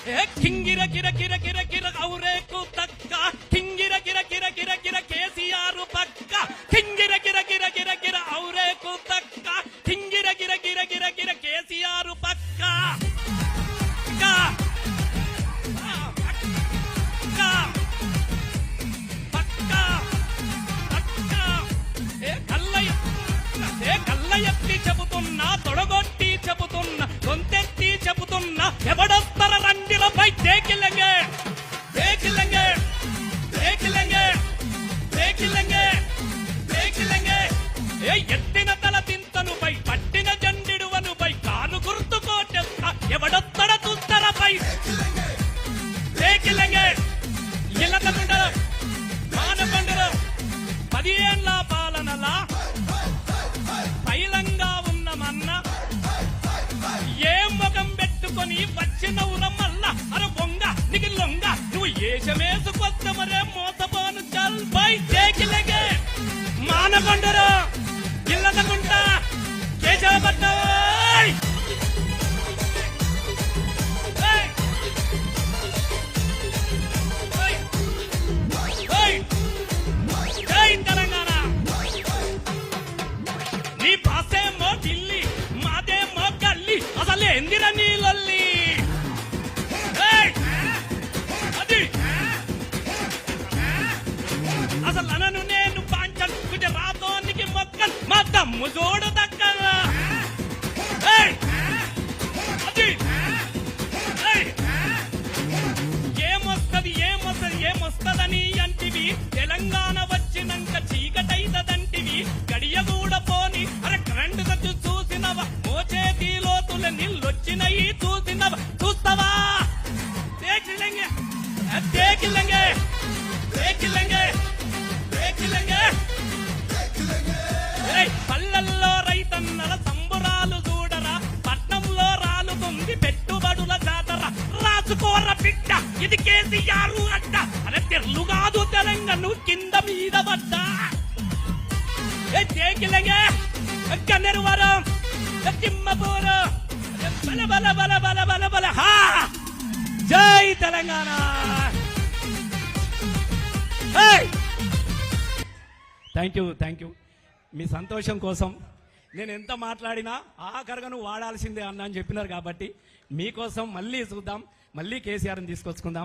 కింగిర కిర కిర కిర కిర ఔరేకు తక్క కింగిర కిర కిర కిర కిర కేసీఆర్ పక్క కింగిర కిర కిర కిర కిర ఔరేకు తక్క కింగిర కిర కిర కిర కిర కేసీఆర్ పక్క కళ్ళయెత్తి చెబుతున్నా తొడగొట్టి చెబుతున్నా గొంతెత్తి చెబుతున్నా ఎవడొస్తర రండిలపై దేకిలంగే దేకిలంగే దేకిలంగే దేకిలంగే దేకిలంగే ఎత్తిన తల తింతనుపై పట్టిన జండిడువనుపై కాను గుర్తు కోటెత్త ఎవడొత్తడ తుత్తరపై దేకిలంగే ఇలకతుండరు మానకొండరు 10 ఏళ్ల పాలనలా పైలంగా ఉన్నమన్న ఏ ముఖం పెట్టుకొని వచ్చినవుర మల్ల అర బొంగ నీకు లొంగ నువ్వు ఏషమేసుకొత్త మరే మోసపోను చల్ బై దేకిలగే మానకొండరు ఇల్లదకుంట కేశవపట్నం తెలంగాణ నీ భాషేమో ఢిల్లీ మాదేమో గల్లీ అసలు ఎందిర నీళ్ళల్లి అది అసలు అనను నేను పాంచన్ గుజరాతోనికి మొక్కన్ మా దమ్ము చూడు దగ్గర అది ఏమొస్తదని అంటివి తెలంగాణ వచ్చినాక చీకటైతదంటివి గడియ కూడా పోని అరే కరెంటు ఖర్చు చూసినవా మోచేతి లోతుల నీళ్ళొచ్చినయి చూసినవా చూస్తావా దేకిలంగే దేకిలంగే దేకిలంగే దేకిలంగే పల్లెల్లో రైతన్నల సంబురాలు చూడరా పట్నంలో రాలుతుంది పెట్టుబడుల జాతర రాసుకోర బిడ్డ ఇది కేసీఆర్ అడ్డ అరే తెర్లు కాదు తెలంగాణ కింద మీద పడ్డా దేకిలంగే కన్నెరువరం తిమ్మపూరు బల బల బల బల బల బల హా జై తెలంగాణ. థ్యాంక్ యూ మీ సంతోషం కోసం నేను ఎంత మాట్లాడినా ఆఖరిగా నువ్వు వాడాల్సిందే అన్న అని చెప్పినారు కాబట్టి మీకోసం మళ్ళీ చూద్దాం, మళ్ళీ కేసీఆర్ని తీసుకొచ్చుకుందాం.